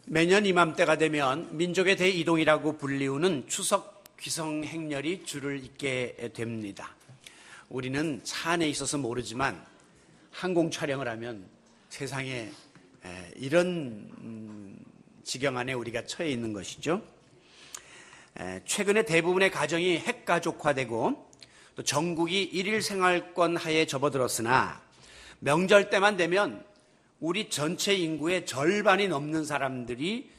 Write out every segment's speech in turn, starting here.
매년 이맘때가 되면 민족의 대이동이라고 불리우는 추석 귀성 행렬이 줄을 잇게 됩니다. 우리는 차 안에 있어서 모르지만 항공 촬영을 하면 세상에 이런 지경 안에 우리가 처해 있는 것이죠. 최근에 대부분의 가정이 핵가족화되고 또 전국이 일일 생활권 하에 접어들었으나 명절 때만 되면 우리 전체 인구의 절반이 넘는 사람들이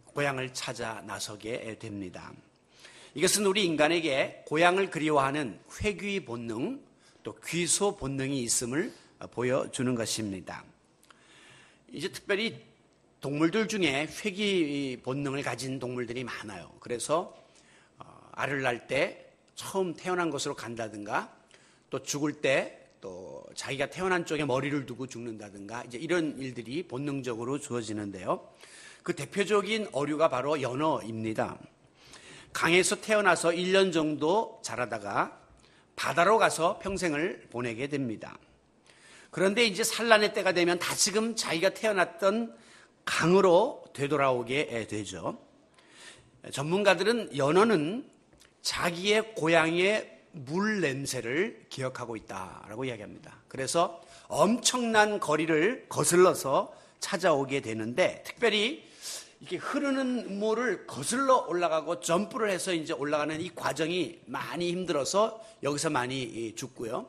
고향을 찾아 나서게 됩니다. 이것은 우리 인간에게 고향을 그리워하는 회귀 본능, 또 귀소 본능이 있음을 보여주는 것입니다. 이제 특별히 동물들 중에 회귀 본능을 가진 동물들이 많아요. 그래서 알을 낳을 때 처음 태어난 곳으로 간다든가, 또 죽을 때 또 자기가 태어난 쪽에 머리를 두고 죽는다든가, 이제 이런 일들이 본능적으로 주어지는데요. 그 대표적인 어류가 바로 연어입니다. 강에서 태어나서 1년 정도 자라다가 바다로 가서 평생을 보내게 됩니다. 그런데 이제 산란의 때가 되면 다시금 자기가 태어났던 강으로 되돌아오게 되죠. 전문가들은 연어는 자기의 고향의 물 냄새를 기억하고 있다라고 이야기합니다. 그래서 엄청난 거리를 거슬러서 찾아오게 되는데, 특별히 이렇게 흐르는 물을 거슬러 올라가고 점프를 해서 이제 올라가는 이 과정이 많이 힘들어서 여기서 많이 죽고요.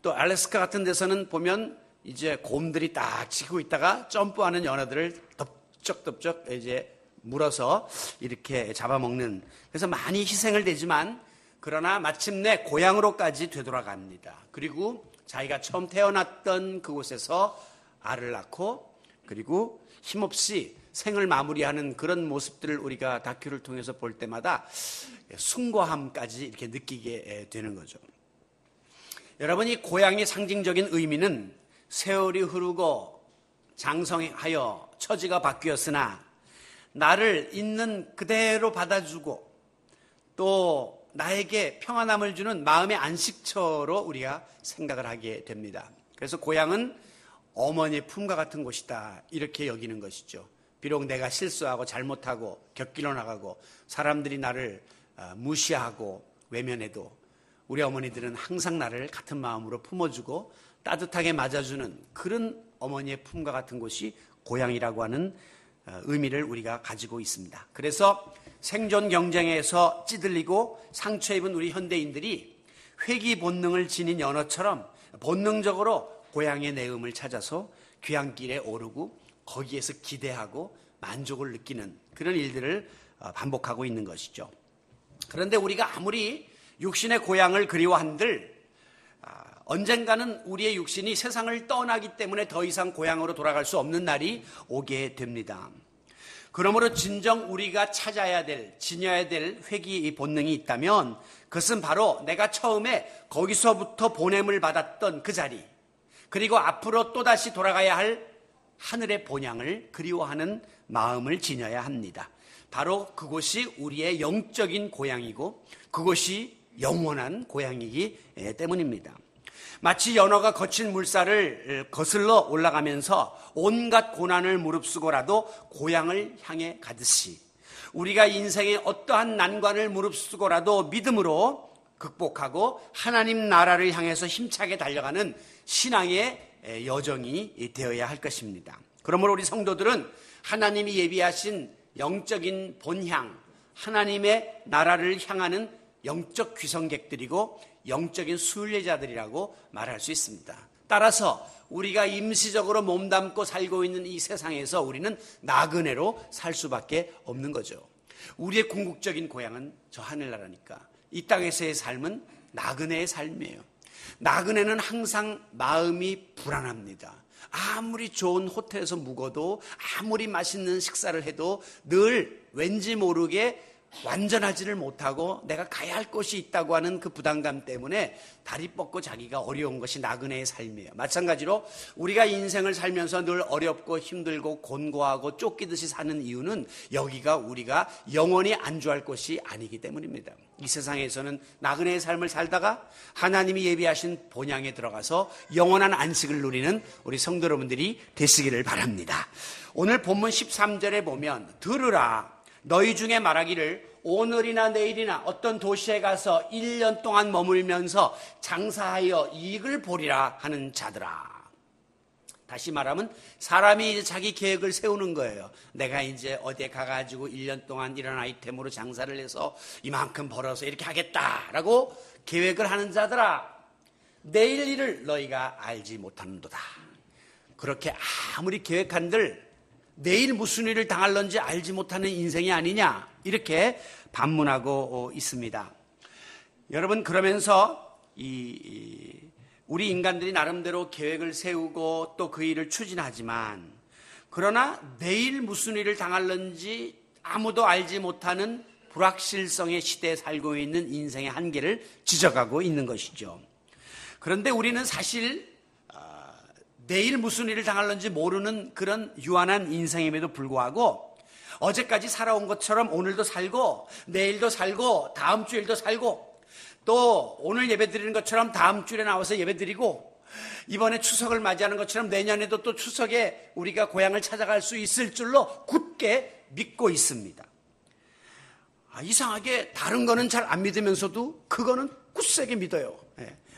또 알래스카 같은 데서는 보면 이제 곰들이 딱 지키고 있다가 점프하는 연어들을 덥적덥적 이제 물어서 이렇게 잡아먹는, 그래서 많이 희생을 되지만 그러나 마침내 고향으로까지 되돌아갑니다. 그리고 자기가 처음 태어났던 그곳에서 알을 낳고 그리고 힘없이 생을 마무리하는 그런 모습들을 우리가 다큐를 통해서 볼 때마다 숭고함까지 이렇게 느끼게 되는 거죠. 여러분, 이 고향의 상징적인 의미는 세월이 흐르고 장성하여 처지가 바뀌었으나 나를 있는 그대로 받아주고 또 나에게 평안함을 주는 마음의 안식처로 우리가 생각을 하게 됩니다. 그래서 고향은 어머니의 품과 같은 곳이다, 이렇게 여기는 것이죠. 비록 내가 실수하고 잘못하고 곁길로 나가고 사람들이 나를 무시하고 외면해도 우리 어머니들은 항상 나를 같은 마음으로 품어주고 따뜻하게 맞아주는 그런 어머니의 품과 같은 곳이 고향이라고 하는 의미를 우리가 가지고 있습니다. 그래서 생존 경쟁에서 찌들리고 상처 입은 우리 현대인들이 회귀 본능을 지닌 연어처럼 본능적으로 고향의 내음을 찾아서 귀향길에 오르고 거기에서 기대하고 만족을 느끼는 그런 일들을 반복하고 있는 것이죠. 그런데 우리가 아무리 육신의 고향을 그리워한들 언젠가는 우리의 육신이 세상을 떠나기 때문에 더 이상 고향으로 돌아갈 수 없는 날이 오게 됩니다. 그러므로 진정 우리가 찾아야 될, 지녀야 될 회귀 본능이 있다면 그것은 바로 내가 처음에 거기서부터 보냄을 받았던 그 자리, 그리고 앞으로 또다시 돌아가야 할 하늘의 본향을 그리워하는 마음을 지녀야 합니다. 바로 그곳이 우리의 영적인 고향이고 그곳이 영원한 고향이기 때문입니다. 마치 연어가 거친 물살을 거슬러 올라가면서 온갖 고난을 무릅쓰고라도 고향을 향해 가듯이 우리가 인생의 어떠한 난관을 무릅쓰고라도 믿음으로 극복하고 하나님 나라를 향해서 힘차게 달려가는 신앙의 여정이 되어야 할 것입니다. 그러므로 우리 성도들은 하나님이 예비하신 영적인 본향, 하나님의 나라를 향하는 영적 귀성객들이고 영적인 순례자들이라고 말할 수 있습니다. 따라서 우리가 임시적으로 몸담고 살고 있는 이 세상에서 우리는 나그네로 살 수밖에 없는 거죠. 우리의 궁극적인 고향은 저 하늘나라니까 이 땅에서의 삶은 나그네의 삶이에요. 나그네는 항상 마음이 불안합니다. 아무리 좋은 호텔에서 묵어도 아무리 맛있는 식사를 해도 늘 왠지 모르게 완전하지를 못하고 내가 가야 할 곳이 있다고 하는 그 부담감 때문에 다리 뻗고 자기가 어려운 것이 나그네의 삶이에요. 마찬가지로 우리가 인생을 살면서 늘 어렵고 힘들고 곤고하고 쫓기듯이 사는 이유는 여기가 우리가 영원히 안주할 곳이 아니기 때문입니다. 이 세상에서는 나그네의 삶을 살다가 하나님이 예비하신 본향에 들어가서 영원한 안식을 누리는 우리 성도 여러분들이 되시기를 바랍니다. 오늘 본문 13절에 보면 들으라 너희 중에 말하기를 오늘이나 내일이나 어떤 도시에 가서 1년 동안 머물면서 장사하여 이익을 보리라 하는 자들아. 다시 말하면 사람이 이제 자기 계획을 세우는 거예요. 내가 이제 어디에 가가지고 1년 동안 이런 아이템으로 장사를 해서 이만큼 벌어서 이렇게 하겠다라고 계획을 하는 자들아. 내일 일을 너희가 알지 못하는도다. 그렇게 아무리 계획한들 내일 무슨 일을 당할런지 알지 못하는 인생이 아니냐 이렇게 반문하고 있습니다. 여러분 그러면서 우리 인간들이 나름대로 계획을 세우고 또 그 일을 추진하지만 그러나 내일 무슨 일을 당할런지 아무도 알지 못하는 불확실성의 시대에 살고 있는 인생의 한계를 지적하고 있는 것이죠. 그런데 우리는 사실 내일 무슨 일을 당할런지 모르는 그런 유한한 인생임에도 불구하고 어제까지 살아온 것처럼 오늘도 살고 내일도 살고 다음 주일도 살고 또 오늘 예배드리는 것처럼 다음 주에 나와서 예배드리고 이번에 추석을 맞이하는 것처럼 내년에도 또 추석에 우리가 고향을 찾아갈 수 있을 줄로 굳게 믿고 있습니다. 이상하게 다른 거는 잘 안 믿으면서도 그거는 굳세게 믿어요.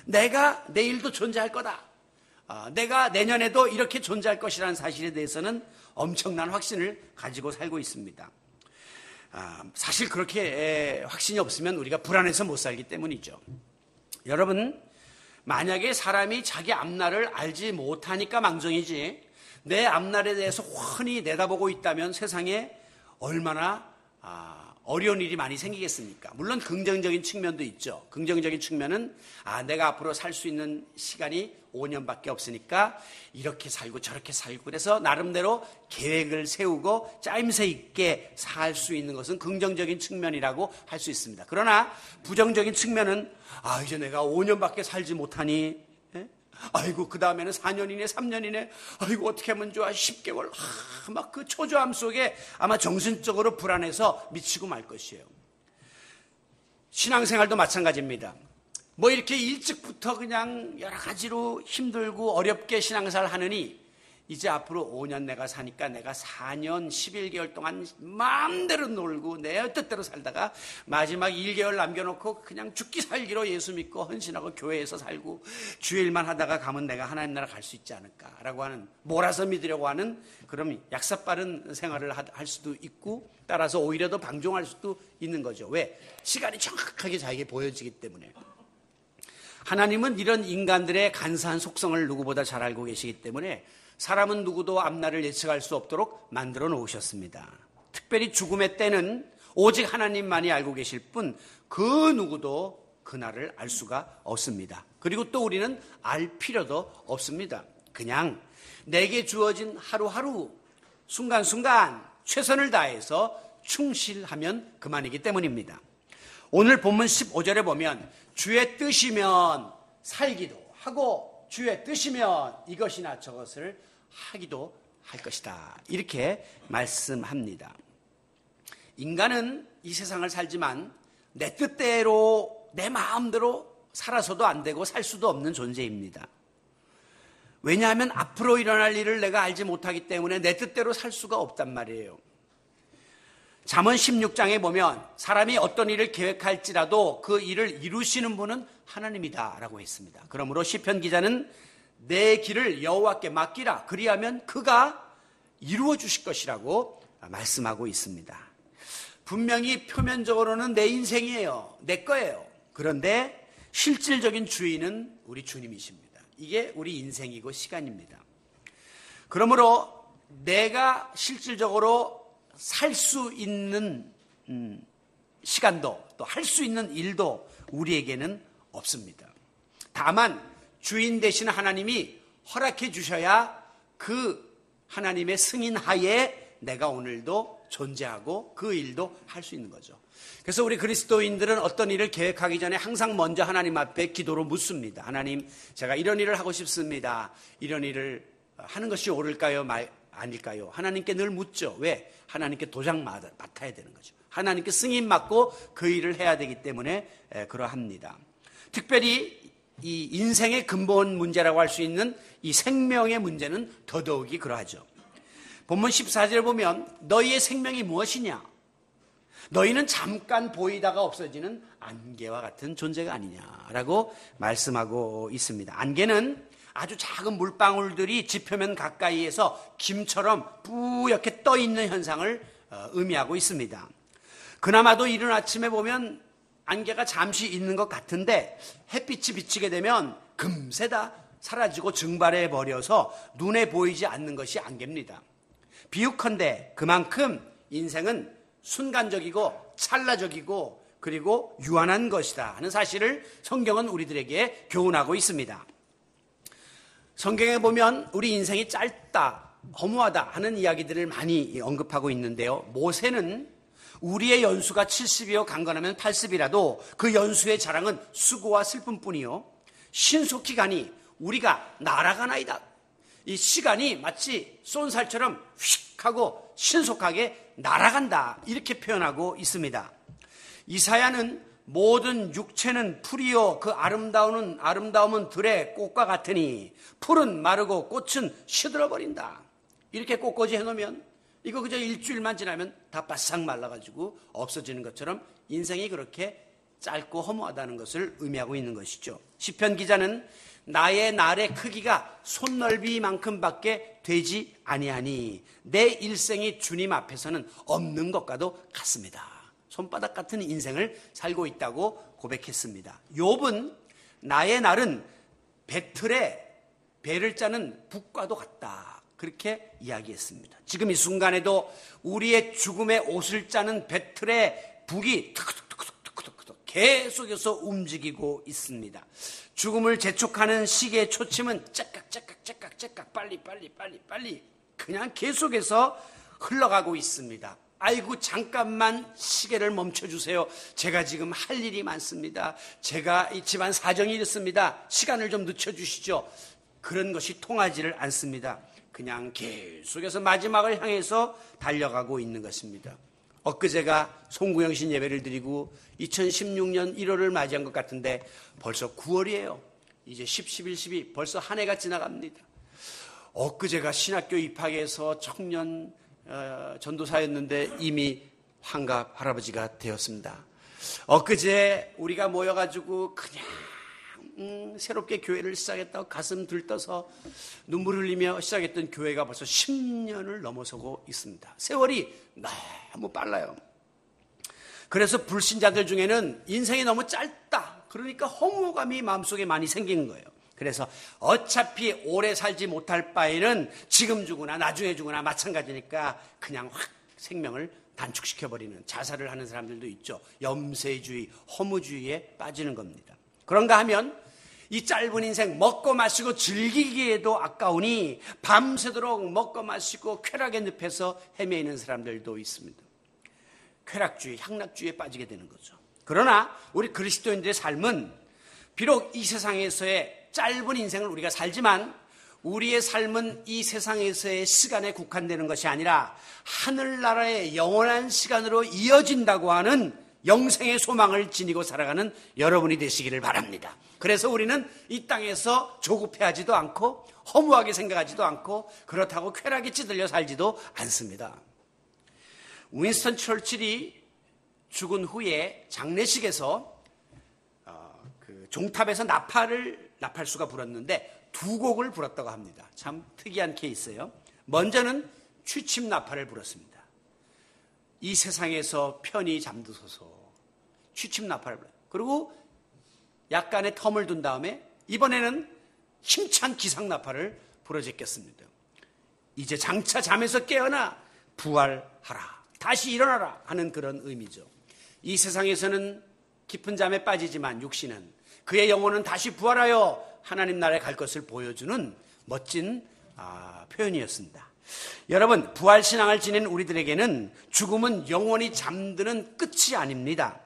내가 내일도 존재할 거다. 내가 내년에도 이렇게 존재할 것이라는 사실에 대해서는 엄청난 확신을 가지고 살고 있습니다. 사실 그렇게 확신이 없으면 우리가 불안해서 못 살기 때문이죠. 여러분, 만약에 사람이 자기 앞날을 알지 못하니까 망정이지 내 앞날에 대해서 훤히 내다보고 있다면 세상에 얼마나 어려운 일이 많이 생기겠습니까? 물론 긍정적인 측면도 있죠. 긍정적인 측면은 내가 앞으로 살 수 있는 시간이 5년밖에 없으니까 이렇게 살고 저렇게 살고 그래서 나름대로 계획을 세우고 짜임새 있게 살 수 있는 것은 긍정적인 측면이라고 할 수 있습니다. 그러나 부정적인 측면은 이제 내가 5년밖에 살지 못하니 아이고 그 다음에는 4년이네 3년이네 아이고 어떻게 하면 좋아 10개월 막 그 초조함 속에 아마 정신적으로 불안해서 미치고 말 것이에요. 신앙생활도 마찬가지입니다. 뭐 이렇게 일찍부터 그냥 여러 가지로 힘들고 어렵게 신앙생활을 하느니 이제 앞으로 5년 내가 사니까 내가 4년 11개월 동안 마음대로 놀고 내 뜻대로 살다가 마지막 1개월 남겨놓고 그냥 죽기 살기로 예수 믿고 헌신하고 교회에서 살고 주일만 하다가 가면 내가 하나님 나라 갈 수 있지 않을까라고 하는 몰아서 믿으려고 하는 그럼 약삭빠른 생활을 할 수도 있고 따라서 오히려 더 방종할 수도 있는 거죠. 왜? 시간이 정확하게 자기에게 보여지기 때문에. 하나님은 이런 인간들의 간사한 속성을 누구보다 잘 알고 계시기 때문에 사람은 누구도 앞날을 예측할 수 없도록 만들어 놓으셨습니다. 특별히 죽음의 때는 오직 하나님만이 알고 계실 뿐 그 누구도 그날을 알 수가 없습니다. 그리고 또 우리는 알 필요도 없습니다. 그냥 내게 주어진 하루하루 순간순간 최선을 다해서 충실하면 그만이기 때문입니다. 오늘 본문 15절에 보면 주의 뜻이면 살기도 하고 주의 뜻이면 이것이나 저것을 하기도 할 것이다. 이렇게 말씀합니다. 인간은 이 세상을 살지만 내 뜻대로 내 마음대로 살아서도 안 되고 살 수도 없는 존재입니다. 왜냐하면 앞으로 일어날 일을 내가 알지 못하기 때문에 내 뜻대로 살 수가 없단 말이에요. 잠언 16장에 보면 사람이 어떤 일을 계획할지라도 그 일을 이루시는 분은 하나님이다 라고 했습니다. 그러므로 시편 기자는 내 길을 여호와께 맡기라 그리하면 그가 이루어 주실 것이라고 말씀하고 있습니다. 분명히 표면적으로는 내 인생이에요. 내 거예요. 그런데 실질적인 주인은 우리 주님이십니다. 이게 우리 인생이고 시간입니다. 그러므로 내가 실질적으로 살 수 있는 시간도 또 할 수 있는 일도 우리에게는 없습니다. 다만 주인 되신 하나님이 허락해 주셔야 그 하나님의 승인 하에 내가 오늘도 존재하고 그 일도 할 수 있는 거죠. 그래서 우리 그리스도인들은 어떤 일을 계획하기 전에 항상 먼저 하나님 앞에 기도로 묻습니다. 하나님, 제가 이런 일을 하고 싶습니다. 이런 일을 하는 것이 옳을까요? 아닐까요? 하나님께 늘 묻죠. 왜? 하나님께 도장 맡아야 되는 거죠. 하나님께 승인 맡고 그 일을 해야 되기 때문에 그러합니다. 특별히 이 인생의 근본 문제라고 할 수 있는 이 생명의 문제는 더더욱이 그러하죠. 본문 14절을 보면 너희의 생명이 무엇이냐? 너희는 잠깐 보이다가 없어지는 안개와 같은 존재가 아니냐라고 말씀하고 있습니다. 안개는 아주 작은 물방울들이 지표면 가까이에서 김처럼 뿌옇게 떠 있는 현상을 의미하고 있습니다. 그나마도 이른 아침에 보면 안개가 잠시 있는 것 같은데 햇빛이 비치게 되면 금세 다 사라지고 증발해 버려서 눈에 보이지 않는 것이 안개입니다. 비유컨대 그만큼 인생은 순간적이고 찰나적이고 그리고 유한한 것이다 하는 사실을 성경은 우리들에게 교훈하고 있습니다. 성경에 보면 우리 인생이 짧다, 허무하다 하는 이야기들을 많이 언급하고 있는데요. 모세는 우리의 연수가 70이요 강건하면 80이라도 그 연수의 자랑은 수고와 슬픔뿐이요 신속히 가니 우리가 날아가나이다. 이 시간이 마치 쏜살처럼 휙 하고 신속하게 날아간다 이렇게 표현하고 있습니다. 이사야는 모든 육체는 풀이요 그 아름다움은 들의 꽃과 같으니 풀은 마르고 꽃은 시들어버린다. 이렇게 꽃꽂이 해놓으면 이거 그저 일주일만 지나면 다 바싹 말라가지고 없어지는 것처럼 인생이 그렇게 짧고 허무하다는 것을 의미하고 있는 것이죠. 시편 기자는 나의 날의 크기가 손넓이만큼밖에 되지 아니하니 내 일생이 주님 앞에서는 없는 것과도 같습니다. 손바닥 같은 인생을 살고 있다고 고백했습니다. 욥은 나의 날은 배틀에 배를 짜는 북과도 같다 그렇게 이야기했습니다. 지금 이 순간에도 우리의 죽음의 옷을 짜는 배틀의 북이 툭툭툭툭툭툭 계속해서 움직이고 있습니다. 죽음을 재촉하는 시계의 초침은 째깍째깍째깍째깍 빨리 그냥 계속해서 흘러가고 있습니다. 아이고 잠깐만 시계를 멈춰주세요. 제가 지금 할 일이 많습니다. 제가 이 집안 사정이 이렇습니다. 시간을 좀 늦춰주시죠. 그런 것이 통하지를 않습니다. 그냥 계속해서 마지막을 향해서 달려가고 있는 것입니다. 엊그제가 송구영신 예배를 드리고 2016년 1월을 맞이한 것 같은데 벌써 9월이에요. 이제 10, 11, 12 벌써 한 해가 지나갑니다. 엊그제가 신학교 입학해서 청년 전도사였는데 이미 환갑 할아버지가 되었습니다. 엊그제 우리가 모여가지고 그냥 새롭게 교회를 시작했다고 가슴 들떠서 눈물 흘리며 시작했던 교회가 벌써 10년을 넘어서고 있습니다. 세월이 너무 빨라요. 그래서 불신자들 중에는 인생이 너무 짧다. 그러니까 허무감이 마음속에 많이 생긴 거예요. 그래서 어차피 오래 살지 못할 바에는 지금 죽으나 나중에 죽으나 마찬가지니까 그냥 확 생명을 단축시켜버리는 자살을 하는 사람들도 있죠. 염세주의, 허무주의에 빠지는 겁니다. 그런가 하면 이 짧은 인생 먹고 마시고 즐기기에도 아까우니 밤새도록 먹고 마시고 쾌락의 늪에서 헤매이는 사람들도 있습니다. 쾌락주의, 향락주의에 빠지게 되는 거죠. 그러나 우리 그리스도인들의 삶은 비록 이 세상에서의 짧은 인생을 우리가 살지만 우리의 삶은 이 세상에서의 시간에 국한되는 것이 아니라 하늘나라의 영원한 시간으로 이어진다고 하는 영생의 소망을 지니고 살아가는 여러분이 되시기를 바랍니다. 그래서 우리는 이 땅에서 조급해하지도 않고 허무하게 생각하지도 않고 그렇다고 쾌락에 찌들려 살지도 않습니다. 윈스턴 처칠이 죽은 후에 장례식에서 그 종탑에서 나팔수가 불었는데 두 곡을 불었다고 합니다. 참 특이한 케이스예요. 먼저는 취침 나팔을 불었습니다. 이 세상에서 편히 잠드소서 취침 나팔을 불어요. 그리고 약간의 텀을 둔 다음에 이번에는 힘찬 기상 나팔을 불어제꼈습니다. 이제 장차 잠에서 깨어나 부활하라. 다시 일어나라 하는 그런 의미죠. 이 세상에서는 깊은 잠에 빠지지만 육신은 그의 영혼은 다시 부활하여 하나님 나라에 갈 것을 보여주는 멋진 표현이었습니다. 여러분, 부활신앙을 지닌 우리들에게는 죽음은 영원히 잠드는 끝이 아닙니다.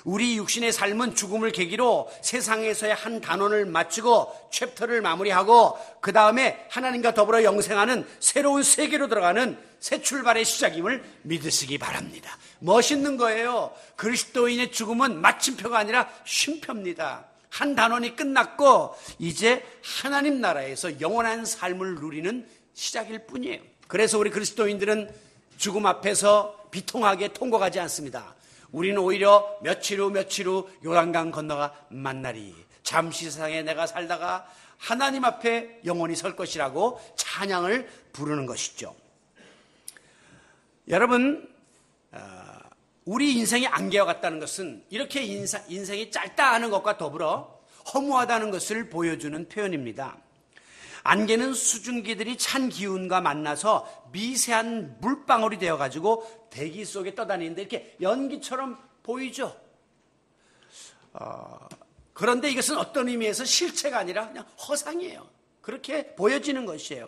우리 육신의 삶은 죽음을 계기로 세상에서의 한 단원을 마치고 챕터를 마무리하고 그 다음에 하나님과 더불어 영생하는 새로운 세계로 들어가는 새 출발의 시작임을 믿으시기 바랍니다. 멋있는 거예요. 그리스도인의 죽음은 마침표가 아니라 쉼표입니다. 한 단원이 끝났고 이제 하나님 나라에서 영원한 삶을 누리는 시작일 뿐이에요. 그래서 우리 그리스도인들은 죽음 앞에서 비통하게 통곡하지 않습니다. 우리는 오히려 며칠 후 요단강 건너가 만나리. 잠시 세상에 내가 살다가 하나님 앞에 영원히 설 것이라고 찬양을 부르는 것이죠. 여러분, 우리 인생이 안개와 같다는 것은 이렇게 인생이 짧다 하는 것과 더불어 허무하다는 것을 보여주는 표현입니다. 안개는 수증기들이 찬 기운과 만나서 미세한 물방울이 되어가지고 대기 속에 떠다니는데 이렇게 연기처럼 보이죠. 그런데 이것은 어떤 의미에서 실체가 아니라 그냥 허상이에요. 그렇게 보여지는 것이에요.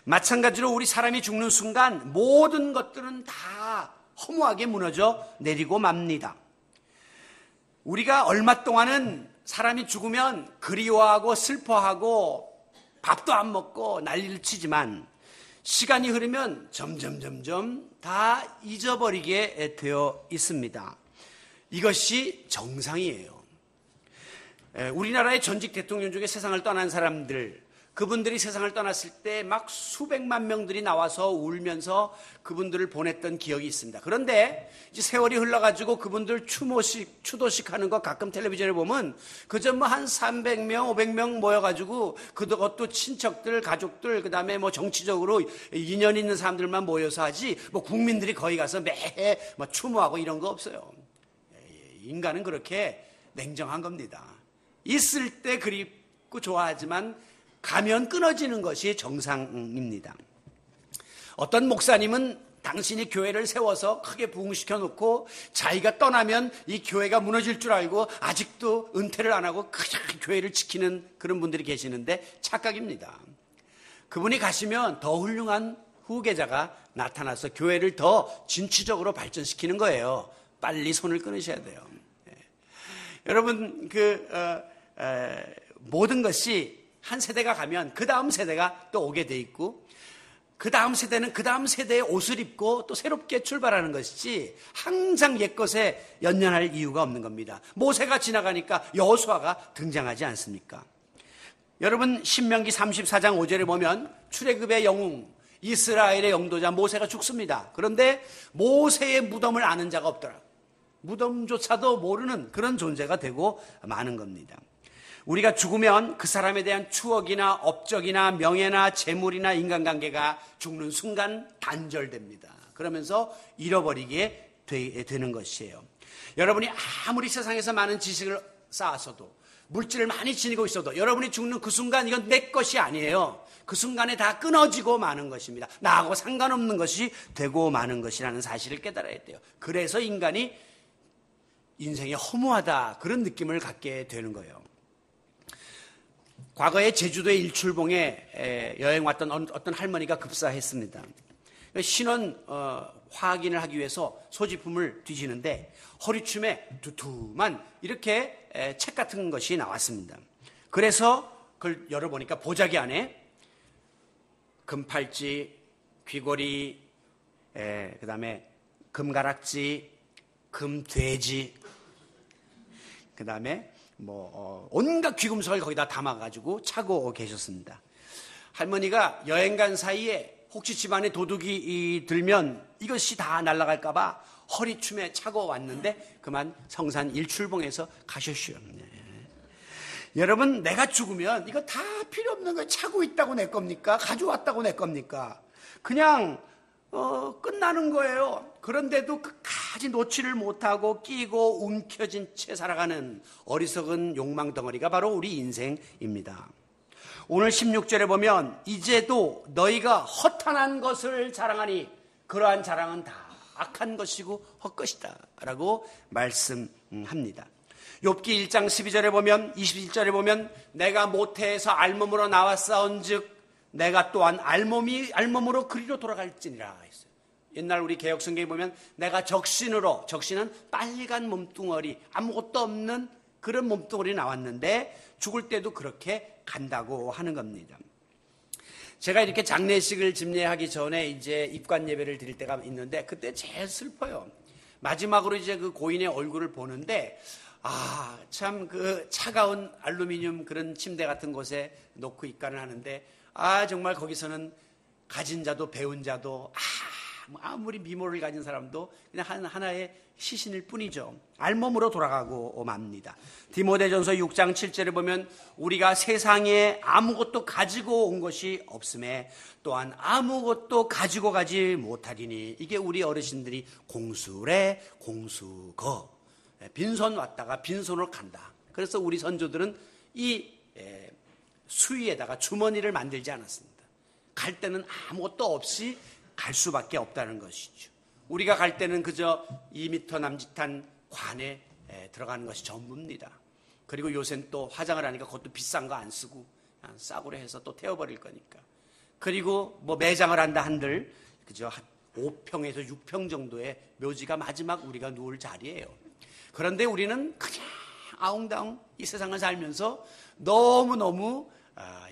마찬가지로 우리 사람이 죽는 순간 모든 것들은 다 허무하게 무너져 내리고 맙니다. 우리가 얼마 동안은 사람이 죽으면 그리워하고 슬퍼하고 밥도 안 먹고 난리를 치지만 시간이 흐르면 점점 다 잊어버리게 되어 있습니다. 이것이 정상이에요. 우리나라의 전직 대통령 중에 세상을 떠난 사람들, 그분들이 세상을 떠났을 때 막 수백만 명들이 나와서 울면서 그분들을 보냈던 기억이 있습니다. 그런데 이제 세월이 흘러가지고 그분들 추도식 하는 거 가끔 텔레비전에 보면 그저 뭐 한 300명, 500명 모여가지고 그것도 친척들, 가족들, 그 다음에 뭐 정치적으로 인연 있는 사람들만 모여서 하지 뭐 국민들이 거기 가서 매해 뭐 추모하고 이런 거 없어요. 인간은 그렇게 냉정한 겁니다. 있을 때 그립고 좋아하지만 가면 끊어지는 것이 정상입니다. 어떤 목사님은 당신이 교회를 세워서 크게 부흥시켜 놓고 자기가 떠나면 이 교회가 무너질 줄 알고 아직도 은퇴를 안 하고 그냥 교회를 지키는 그런 분들이 계시는데 착각입니다. 그분이 가시면 더 훌륭한 후계자가 나타나서 교회를 더 진취적으로 발전시키는 거예요. 빨리 손을 끊으셔야 돼요. 여러분, 모든 것이 한 세대가 가면 그 다음 세대가 또 오게 돼 있고 그 다음 세대는 그 다음 세대의 옷을 입고 또 새롭게 출발하는 것이지 항상 옛것에 연연할 이유가 없는 겁니다. 모세가 지나가니까 여호수아가 등장하지 않습니까? 여러분, 신명기 34장 5절에 보면 출애굽의 영웅 이스라엘의 영도자 모세가 죽습니다. 그런데 모세의 무덤을 아는 자가 없더라. 무덤조차도 모르는 그런 존재가 되고 마는 겁니다. 우리가 죽으면 그 사람에 대한 추억이나 업적이나 명예나 재물이나 인간관계가 죽는 순간 단절됩니다. 그러면서 잃어버리게 되는 것이에요. 여러분이 아무리 세상에서 많은 지식을 쌓았어도 물질을 많이 지니고 있어도 여러분이 죽는 그 순간 이건 내 것이 아니에요. 그 순간에 다 끊어지고 마는 것입니다. 나하고 상관없는 것이 되고 마는 것이라는 사실을 깨달아야 돼요. 그래서 인간이 인생이 허무하다 그런 느낌을 갖게 되는 거예요. 과거에 제주도의 일출봉에 여행 왔던 어떤 할머니가 급사했습니다. 신원 확인을 하기 위해서 소지품을 뒤지는데 허리춤에 두툼한 이렇게 책 같은 것이 나왔습니다. 그래서 그걸 열어보니까 보자기 안에 금팔찌, 귀걸이, 그 다음에 금가락지, 금돼지, 그 다음에 온갖 귀금속을 거기다 담아가지고 차고 계셨습니다. 할머니가 여행 간 사이에 혹시 집안에 도둑이 들면 이것이 다 날아갈까봐 허리춤에 차고 왔는데 그만 성산 일출봉에서 가셨슈. 네. 여러분, 내가 죽으면 이거 다 필요 없는 거 차고 있다고 내 겁니까? 가져왔다고 내 겁니까? 그냥 끝나는 거예요. 그런데도 끝까지 놓지를 못하고 끼고 움켜진 채 살아가는 어리석은 욕망 덩어리가 바로 우리 인생입니다. 오늘 16절에 보면 이제도 너희가 허탄한 것을 자랑하니 그러한 자랑은 다 악한 것이고 헛것이다 라고 말씀합니다. 욥기 1장 12절에 보면 21절에 보면 내가 모태에서 알몸으로 나왔사온즉 내가 또한 알몸으로 그리로 돌아갈지니라 했어요. 옛날 우리 개혁성경에 보면 내가 적신은 빨간 몸뚱어리, 아무것도 없는 그런 몸뚱어리 나왔는데 죽을 때도 그렇게 간다고 하는 겁니다. 제가 이렇게 장례식을 집례하기 전에 이제 입관 예배를 드릴 때가 있는데 그때 제일 슬퍼요. 마지막으로 이제 그 고인의 얼굴을 보는데 참 그 차가운 알루미늄 그런 침대 같은 곳에 놓고 입관을 하는데 정말 거기서는 가진 자도 배운 자도 아무리 미모를 가진 사람도 그냥 하나의 시신일 뿐이죠. 알몸으로 돌아가고 맙니다. 디모데전서 6장 7절을 보면 우리가 세상에 아무것도 가지고 온 것이 없음에 또한 아무것도 가지고 가지 못하리니 이게 우리 어르신들이 공수래 공수거 빈손 왔다가 빈손으로 간다. 그래서 우리 선조들은 이 수위에다가 주머니를 만들지 않았습니다. 갈 때는 아무것도 없이 갈 수밖에 없다는 것이죠. 우리가 갈 때는 그저 2m 남짓한 관에 들어가는 것이 전부입니다. 그리고 요새는 또 화장을 하니까 그것도 비싼 거 안 쓰고 그냥 싸구려 해서 또 태워버릴 거니까. 그리고 뭐 매장을 한다 한들 그저 5평에서 6평 정도의 묘지가 마지막 우리가 누울 자리예요. 그런데 우리는 그냥 아웅다웅 이 세상을 살면서 너무너무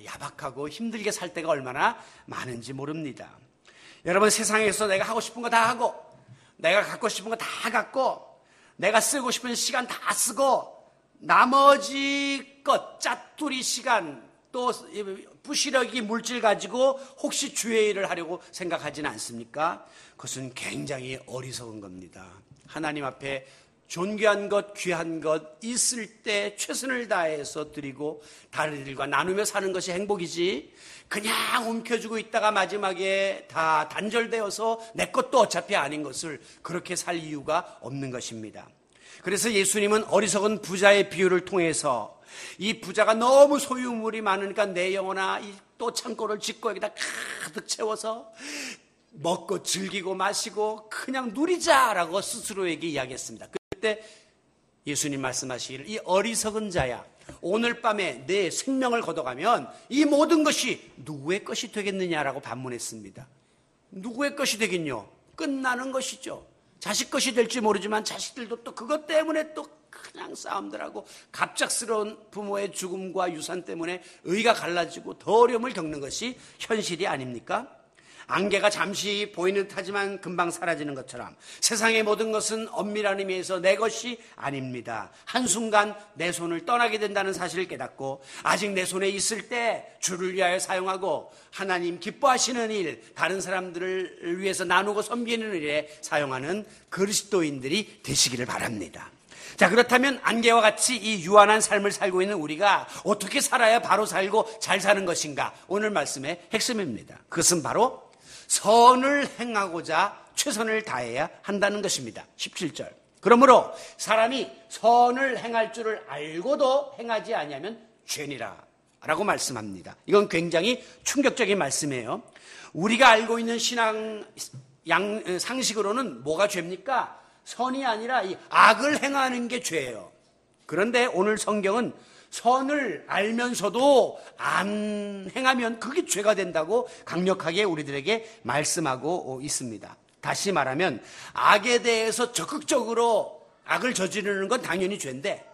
야박하고 힘들게 살 때가 얼마나 많은지 모릅니다. 여러분, 세상에서 내가 하고 싶은 거 다 하고 내가 갖고 싶은 거 다 갖고 내가 쓰고 싶은 시간 다 쓰고 나머지 것 짜투리 시간 또 부시러기 물질 가지고 혹시 주의 일을 하려고 생각하지는 않습니까? 그것은 굉장히 어리석은 겁니다. 하나님 앞에 존귀한 것, 귀한 것 있을 때 최선을 다해서 드리고 다른 일과 나누며 사는 것이 행복이지 그냥 움켜쥐고 있다가 마지막에 다 단절되어서 내 것도 어차피 아닌 것을 그렇게 살 이유가 없는 것입니다. 그래서 예수님은 어리석은 부자의 비유를 통해서 이 부자가 너무 소유물이 많으니까 내 영혼아 또 창고를 짓고 여기다 가득 채워서 먹고 즐기고 마시고 그냥 누리자라고 스스로에게 이야기했습니다. 그때 예수님 말씀하시기를 이 어리석은 자야 오늘 밤에 내 생명을 걷어가면 이 모든 것이 누구의 것이 되겠느냐라고 반문했습니다. 누구의 것이 되겠뇨? 끝나는 것이죠. 자식 것이 될지 모르지만 자식들도 또 그것 때문에 또 그냥 싸움들 하고 갑작스러운 부모의 죽음과 유산 때문에 의가 갈라지고 더 어려움을 겪는 것이 현실이 아닙니까? 안개가 잠시 보이는 듯하지만 금방 사라지는 것처럼 세상의 모든 것은 엄밀한 의미에서 내 것이 아닙니다. 한순간 내 손을 떠나게 된다는 사실을 깨닫고 아직 내 손에 있을 때 주를 위하여 사용하고 하나님 기뻐하시는 일, 다른 사람들을 위해서 나누고 섬기는 일에 사용하는 그리스도인들이 되시기를 바랍니다. 자, 그렇다면 안개와 같이 이 유한한 삶을 살고 있는 우리가 어떻게 살아야 바로 살고 잘 사는 것인가? 오늘 말씀의 핵심입니다. 그것은 바로 선을 행하고자 최선을 다해야 한다는 것입니다. 17절. 그러므로 사람이 선을 행할 줄을 알고도 행하지 아니하면 죄니라 라고 말씀합니다. 이건 굉장히 충격적인 말씀이에요. 우리가 알고 있는 신앙 상식으로는 뭐가 죄입니까? 선이 아니라 이 악을 행하는 게 죄예요. 그런데 오늘 성경은 선을 알면서도 안 행하면 그게 죄가 된다고 강력하게 우리들에게 말씀하고 있습니다. 다시 말하면 악에 대해서 적극적으로 악을 저지르는 건 당연히 죄인데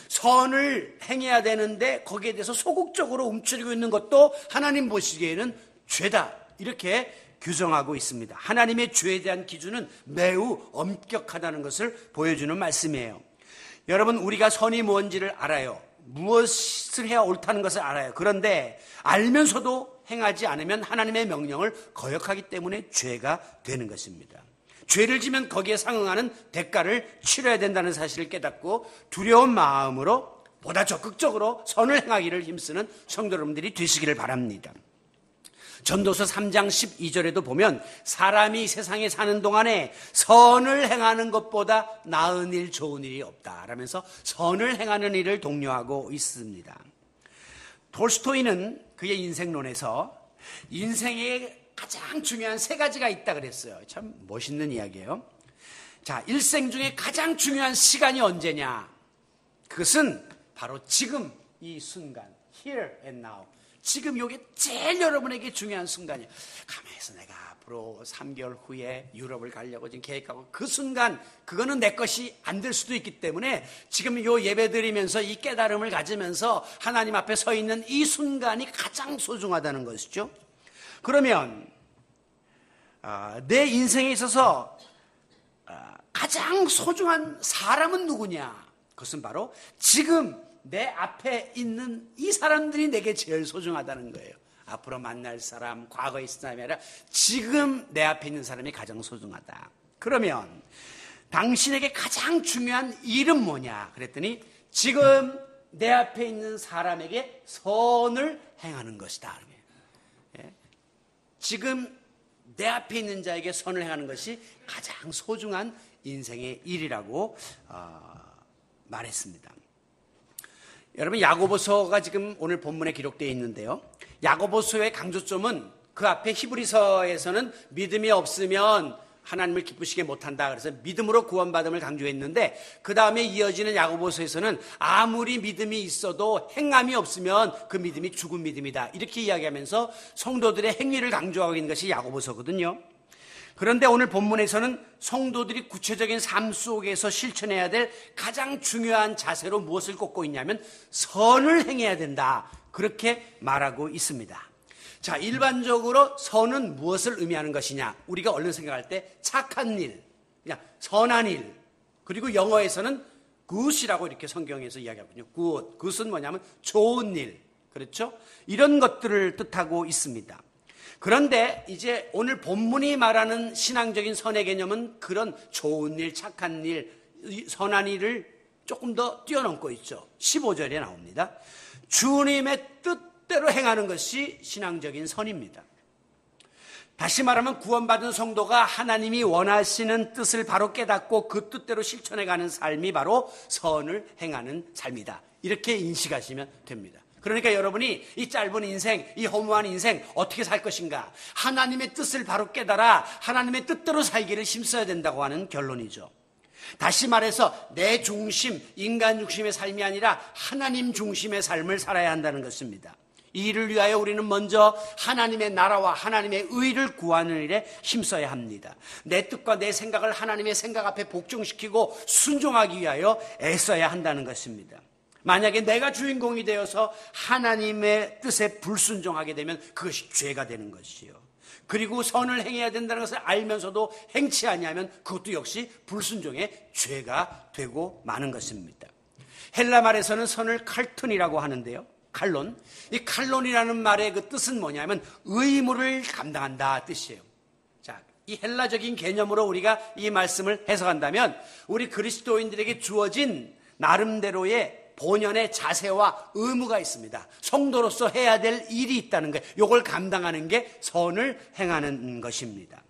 선을 행해야 되는데 거기에 대해서 소극적으로 움츠리고 있는 것도 하나님 보시기에는 죄다 이렇게 규정하고 있습니다. 하나님의 죄에 대한 기준은 매우 엄격하다는 것을 보여주는 말씀이에요. 여러분, 우리가 선이 뭔지를 알아요. 무엇을 해야 옳다는 것을 알아요. 그런데 알면서도 행하지 않으면 하나님의 명령을 거역하기 때문에 죄가 되는 것입니다. 죄를 지면 거기에 상응하는 대가를 치러야 된다는 사실을 깨닫고 두려운 마음으로 보다 적극적으로 선을 행하기를 힘쓰는 성도 여러분들이 되시기를 바랍니다. 전도서 3장 12절에도 보면 사람이 세상에 사는 동안에 선을 행하는 것보다 나은 일, 좋은 일이 없다 라면서 선을 행하는 일을 독려하고 있습니다. 톨스토이는 그의 인생론에서 인생에 가장 중요한 세 가지가 있다 그랬어요. 참 멋있는 이야기예요. 자, 일생 중에 가장 중요한 시간이 언제냐? 그것은 바로 지금 이 순간, here and now. 지금 이게 제일 여러분에게 중요한 순간이에요. 가만히서 내가 앞으로 3개월 후에 유럽을 가려고 지금 계획하고 그 순간 그거는 내 것이 안 될 수도 있기 때문에 지금 요 예배 드리면서 이 깨달음을 가지면서 하나님 앞에 서 있는 이 순간이 가장 소중하다는 것이죠. 그러면 내 인생에 있어서 가장 소중한 사람은 누구냐? 그것은 바로 지금 내 앞에 있는 이 사람들이 내게 제일 소중하다는 거예요. 앞으로 만날 사람, 과거에 있을 사람이 아니라 지금 내 앞에 있는 사람이 가장 소중하다. 그러면 당신에게 가장 중요한 일은 뭐냐? 그랬더니 지금 내 앞에 있는 사람에게 선을 행하는 것이다. 지금 내 앞에 있는 자에게 선을 행하는 것이 가장 소중한 인생의 일이라고 말했습니다. 여러분, 야고보서가 지금 오늘 본문에 기록되어 있는데요. 야고보서의 강조점은 그 앞에 히브리서에서는 믿음이 없으면 하나님을 기쁘시게 못한다. 그래서 믿음으로 구원받음을 강조했는데 그 다음에 이어지는 야고보서에서는 아무리 믿음이 있어도 행함이 없으면 그 믿음이 죽은 믿음이다. 이렇게 이야기하면서 성도들의 행위를 강조하고 있는 것이 야고보서거든요. 그런데 오늘 본문에서는 성도들이 구체적인 삶 속에서 실천해야 될 가장 중요한 자세로 무엇을 꼽고 있냐면 선을 행해야 된다. 그렇게 말하고 있습니다. 자, 일반적으로 선은 무엇을 의미하는 것이냐? 우리가 얼른 생각할 때 착한 일, 그냥 선한 일, 그리고 영어에서는 good이라고 이렇게 성경에서 이야기하거든요. good. good은 뭐냐면 좋은 일. 그렇죠? 이런 것들을 뜻하고 있습니다. 그런데 이제 오늘 본문이 말하는 신앙적인 선의 개념은 그런 좋은 일, 착한 일, 선한 일을 조금 더 뛰어넘고 있죠. 15절에 나옵니다. 주님의 뜻대로 행하는 것이 신앙적인 선입니다. 다시 말하면 구원받은 성도가 하나님이 원하시는 뜻을 바로 깨닫고 그 뜻대로 실천해가는 삶이 바로 선을 행하는 삶이다. 이렇게 인식하시면 됩니다. 그러니까 여러분이 이 짧은 인생, 이 허무한 인생 어떻게 살 것인가? 하나님의 뜻을 바로 깨달아 하나님의 뜻대로 살기를 힘써야 된다고 하는 결론이죠. 다시 말해서 내 중심, 인간 중심의 삶이 아니라 하나님 중심의 삶을 살아야 한다는 것입니다. 이 일을 위하여 우리는 먼저 하나님의 나라와 하나님의 의를 구하는 일에 힘써야 합니다. 내 뜻과 내 생각을 하나님의 생각 앞에 복종시키고 순종하기 위하여 애써야 한다는 것입니다. 만약에 내가 주인공이 되어서 하나님의 뜻에 불순종하게 되면 그것이 죄가 되는 것이요. 그리고 선을 행해야 된다는 것을 알면서도 행치 아니하면 그것도 역시 불순종의 죄가 되고 마는 것입니다. 헬라 말에서는 선을 칼튼이라고 하는데요. 칼론. 이 칼론이라는 말의 그 뜻은 뭐냐면 의무를 감당한다 뜻이에요. 자, 이 헬라적인 개념으로 우리가 이 말씀을 해석한다면 우리 그리스도인들에게 주어진 나름대로의 본연의 자세와 의무가 있습니다. 성도로서 해야 될 일이 있다는 거예요. 이걸 감당하는 게 선을 행하는 것입니다.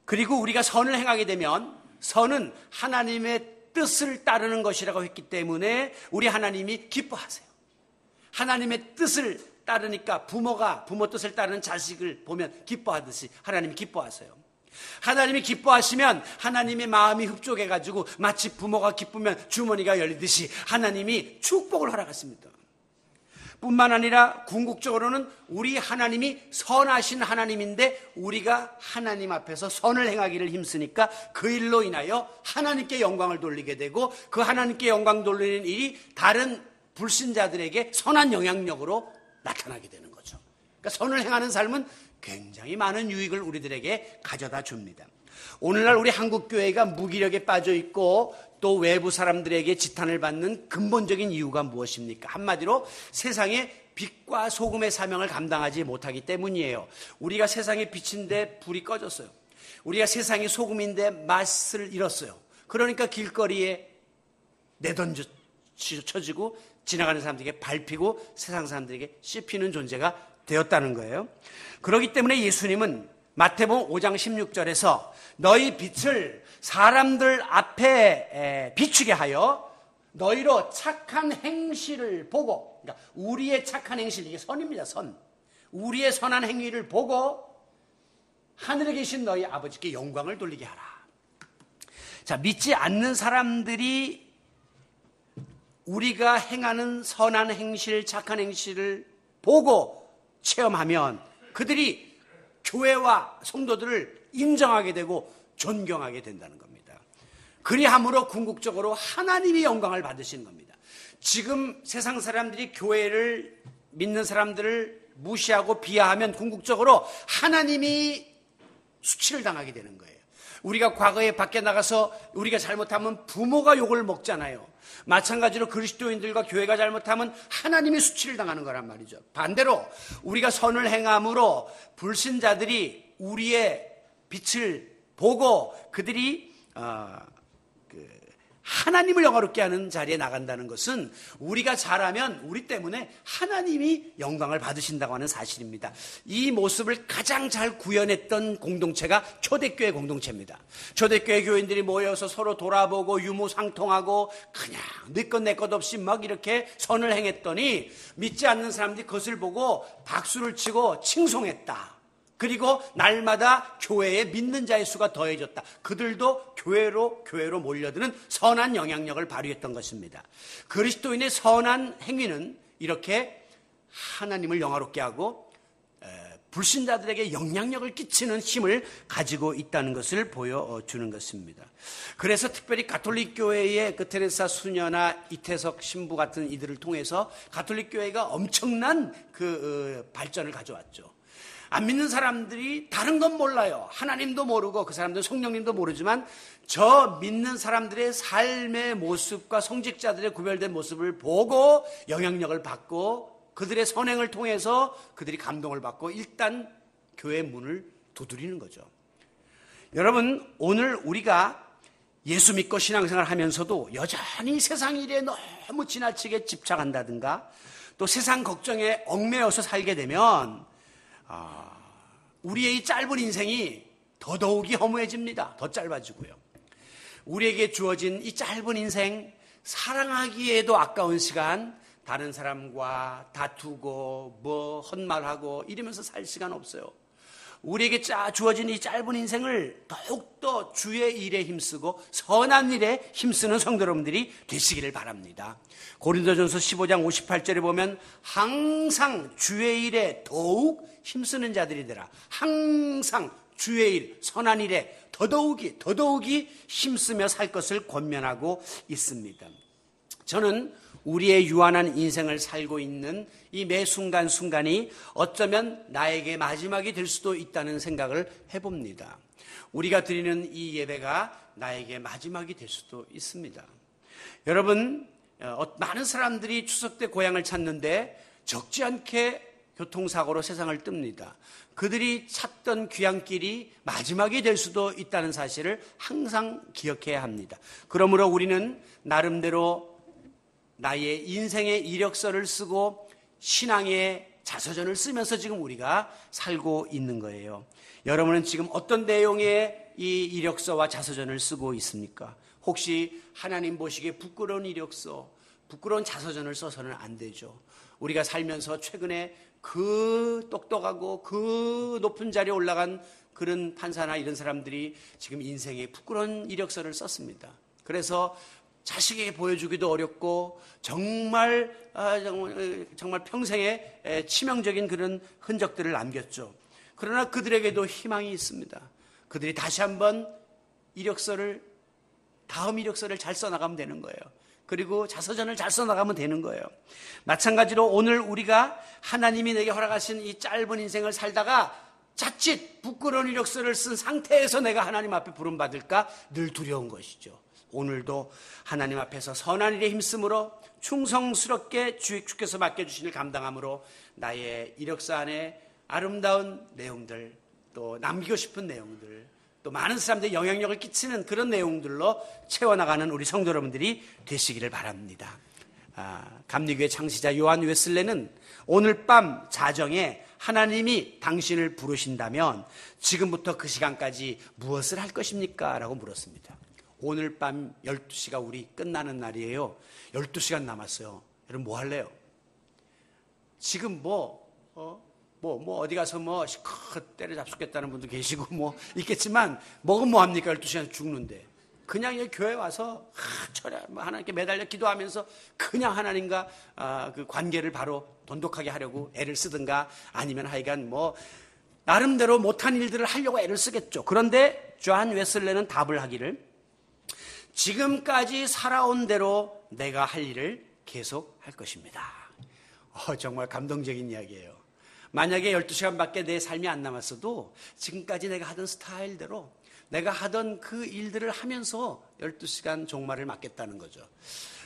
그리고 우리가 선을 행하게 되면 선은 하나님의 뜻을 따르는 것이라고 했기 때문에 우리 하나님이 기뻐하세요. 하나님의 뜻을 따르니까 부모가 부모 뜻을 따르는 자식을 보면 기뻐하듯이 하나님이 기뻐하세요. 하나님이 기뻐하시면 하나님의 마음이 흡족해가지고 마치 부모가 기쁘면 주머니가 열리듯이 하나님이 축복을 허락하십니다. 뿐만 아니라 궁극적으로는 우리 하나님이 선하신 하나님인데 우리가 하나님 앞에서 선을 행하기를 힘쓰니까 그 일로 인하여 하나님께 영광을 돌리게 되고 그 하나님께 영광 돌리는 일이 다른 불신자들에게 선한 영향력으로 나타나게 되는 거죠. 그러니까 선을 행하는 삶은 굉장히 많은 유익을 우리들에게 가져다 줍니다. 오늘날 우리 한국교회가 무기력에 빠져 있고 또 외부 사람들에게 지탄을 받는 근본적인 이유가 무엇입니까? 한마디로 세상의 빛과 소금의 사명을 감당하지 못하기 때문이에요. 우리가 세상의 빛인데 불이 꺼졌어요. 우리가 세상의 소금인데 맛을 잃었어요. 그러니까 길거리에 내던져지고 지나가는 사람들에게 밟히고 세상 사람들에게 씹히는 존재가 되었다는 거예요. 그렇기 때문에 예수님은 마태복음 5장 16절에서 너희 빛을 사람들 앞에 비추게 하여 너희로 착한 행실을 보고, 그러니까 우리의 착한 행실, 이게 선입니다. 선. 우리의 선한 행위를 보고 하늘에 계신 너희 아버지께 영광을 돌리게 하라. 자, 믿지 않는 사람들이 우리가 행하는 선한 행실, 착한 행실을 보고 체험하면 그들이 교회와 성도들을 인정하게 되고 존경하게 된다는 겁니다. 그리함으로 궁극적으로 하나님이 영광을 받으시는 겁니다. 지금 세상 사람들이 교회를 믿는 사람들을 무시하고 비하하면 궁극적으로 하나님이 수치를 당하게 되는 거예요. 우리가 과거에 밖에 나가서 우리가 잘못하면 부모가 욕을 먹잖아요. 마찬가지로 그리스도인들과 교회가 잘못하면 하나님이 수치를 당하는 거란 말이죠. 반대로 우리가 선을 행함으로 불신자들이 우리의 빛을 보고 그들이 하나님을 영화롭게 하는 자리에 나간다는 것은 우리가 잘하면 우리 때문에 하나님이 영광을 받으신다고 하는 사실입니다. 이 모습을 가장 잘 구현했던 공동체가 초대교회 공동체입니다. 초대교회 교인들이 모여서 서로 돌아보고 유무상통하고 그냥 네 것 내 것 없이 막 이렇게 선을 행했더니 믿지 않는 사람들이 그것을 보고 박수를 치고 칭송했다. 그리고 날마다 교회에 믿는 자의 수가 더해졌다. 그들도 교회로 몰려드는 선한 영향력을 발휘했던 것입니다. 그리스도인의 선한 행위는 이렇게 하나님을 영화롭게 하고 불신자들에게 영향력을 끼치는 힘을 가지고 있다는 것을 보여주는 것입니다. 그래서 특별히 가톨릭 교회의 그 테레사 수녀나 이태석 신부 같은 이들을 통해서 가톨릭 교회가 엄청난 그 발전을 가져왔죠. 안 믿는 사람들이 다른 건 몰라요. 하나님도 모르고 그 사람들은 성령님도 모르지만 저 믿는 사람들의 삶의 모습과 성직자들의 구별된 모습을 보고 영향력을 받고 그들의 선행을 통해서 그들이 감동을 받고 일단 교회 문을 두드리는 거죠. 여러분, 오늘 우리가 예수 믿고 신앙생활 하면서도 여전히 세상 일에 너무 지나치게 집착한다든가 또 세상 걱정에 얽매여서 살게 되면 우리의 이 짧은 인생이 더더욱이 허무해집니다. 더 짧아지고요. 우리에게 주어진 이 짧은 인생, 사랑하기에도 아까운 시간, 다른 사람과 다투고 헛말하고 이러면서 살 시간 없어요. 우리에게 주어진 이 짧은 인생을 더욱더 주의 일에 힘쓰고 선한 일에 힘쓰는 성도 여러분들이 되시기를 바랍니다. 고린도전서 15장 58절에 보면 항상 주의 일에 더욱 힘쓰는 자들이 되라. 항상 주의 일, 선한 일에 더더욱이 힘쓰며 살 것을 권면하고 있습니다. 저는 우리의 유한한 인생을 살고 있는 이 매 순간순간이 어쩌면 나에게 마지막이 될 수도 있다는 생각을 해봅니다. 우리가 드리는 이 예배가 나에게 마지막이 될 수도 있습니다. 여러분, 많은 사람들이 추석 때 고향을 찾는데 적지 않게 교통사고로 세상을 뜹니다. 그들이 찾던 귀향길이 마지막이 될 수도 있다는 사실을 항상 기억해야 합니다. 그러므로 우리는 나름대로 나의 인생의 이력서를 쓰고 신앙의 자서전을 쓰면서 지금 우리가 살고 있는 거예요. 여러분은 지금 어떤 내용의 이 이력서와 자서전을 쓰고 있습니까? 혹시 하나님 보시기에 부끄러운 이력서, 부끄러운 자서전을 써서는 안 되죠. 우리가 살면서 최근에 그 똑똑하고 그 높은 자리에 올라간 그런 판사나 이런 사람들이 지금 인생에 부끄러운 이력서를 썼습니다. 그래서 자식에게 보여주기도 어렵고 정말 평생에 치명적인 그런 흔적들을 남겼죠. 그러나 그들에게도 희망이 있습니다. 그들이 다시 한번 다음 이력서를 잘 써나가면 되는 거예요. 그리고 자서전을 잘 써나가면 되는 거예요. 마찬가지로 오늘 우리가 하나님이 내게 허락하신 이 짧은 인생을 살다가 자칫 부끄러운 이력서를 쓴 상태에서 내가 하나님 앞에 부름받을까 늘 두려운 것이죠. 오늘도 하나님 앞에서 선한 일에 힘쓰므로 충성스럽게 주께서 맡겨주신 일 감당함으로 나의 이력서 안에 아름다운 내용들, 또 남기고 싶은 내용들, 또 많은 사람들의 영향력을 끼치는 그런 내용들로 채워나가는 우리 성도 여러분들이 되시기를 바랍니다. 감리교회 창시자 요한 웨슬레는 오늘 밤 자정에 하나님이 당신을 부르신다면 지금부터 그 시간까지 무엇을 할 것입니까? 라고 물었습니다. 오늘 밤 12시가 우리 끝나는 날이에요. 12시간 남았어요. 여러분 뭐 할래요? 지금 어디 가서 시컷 때려잡수겠다는 분도 계시고 있겠지만 뭐는 뭐 합니까? 12시간 죽는데. 그냥 이 교회 와서 하나님께 매달려 기도하면서 그냥 하나님과 그 관계를 바로 돈독하게 하려고 애를 쓰든가 아니면 하여간 뭐 나름대로 못한 일들을 하려고 애를 쓰겠죠. 그런데 존 웨슬레는 답을 하기를 지금까지 살아온 대로 내가 할 일을 계속 할 것입니다. 정말 감동적인 이야기예요. 만약에 12시간밖에 내 삶이 안 남았어도 지금까지 내가 하던 스타일대로 내가 하던 그 일들을 하면서 12시간 종말을 맞겠다는 거죠.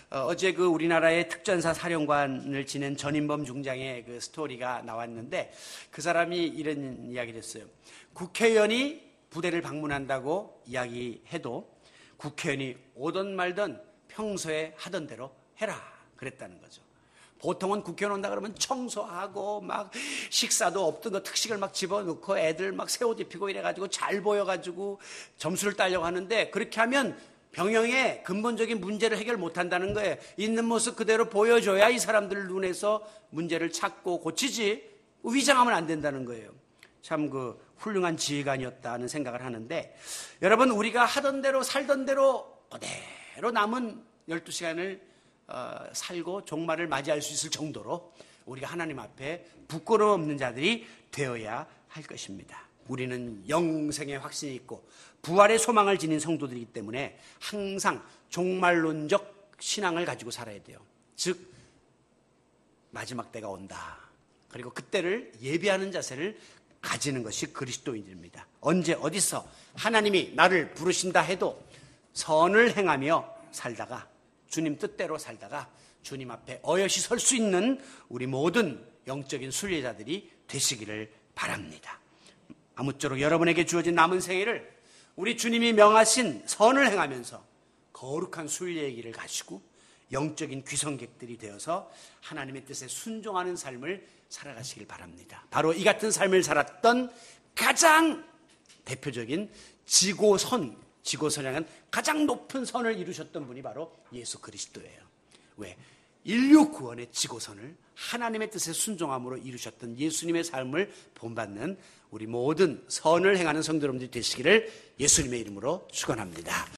어제 그 우리나라의 특전사 사령관을 지낸 전인범 중장의 그 스토리가 나왔는데 그 사람이 이런 이야기를 했어요. 국회의원이 부대를 방문한다고 이야기해도 국회의원이 오든 말든 평소에 하던 대로 해라 그랬다는 거죠. 보통은 국회의원 온다 그러면 청소하고 막 식사도 없던 거 특식을 막 집어넣고 애들 막 새 옷 입히고 이래가지고 잘 보여가지고 점수를 따려고 하는데 그렇게 하면 병영의 근본적인 문제를 해결 못한다는 거예요. 있는 모습 그대로 보여줘야 이 사람들 눈에서 문제를 찾고 고치지 위장하면 안 된다는 거예요. 참 그 훌륭한 지휘관이었다는 생각을 하는데 여러분 우리가 하던 대로 살던 대로 그대로 남은 12시간을 살고 종말을 맞이할 수 있을 정도로 우리가 하나님 앞에 부끄러움 없는 자들이 되어야 할 것입니다. 우리는 영생의 확신이 있고 부활의 소망을 지닌 성도들이기 때문에 항상 종말론적 신앙을 가지고 살아야 돼요. 즉 마지막 때가 온다. 그리고 그때를 예비하는 자세를 가지는 것이 그리스도인입니다. 언제 어디서 하나님이 나를 부르신다 해도 선을 행하며 살다가 주님 뜻대로 살다가 주님 앞에 어여시 설 수 있는 우리 모든 영적인 순례자들이 되시기를 바랍니다. 아무쪼록 여러분에게 주어진 남은 생애를 우리 주님이 명하신 선을 행하면서 거룩한 순례의 길을 가시고 영적인 귀성객들이 되어서 하나님의 뜻에 순종하는 삶을 살아가시길 바랍니다. 바로 이 같은 삶을 살았던 가장 대표적인 지고선이라는 가장 높은 선을 이루셨던 분이 바로 예수 그리스도예요. 왜? 인류 구원의 지고선을 하나님의 뜻에 순종함으로 이루셨던 예수님의 삶을 본받는 우리 모든 선을 행하는 성도 여러분들이 되시기를 예수님의 이름으로 축원합니다.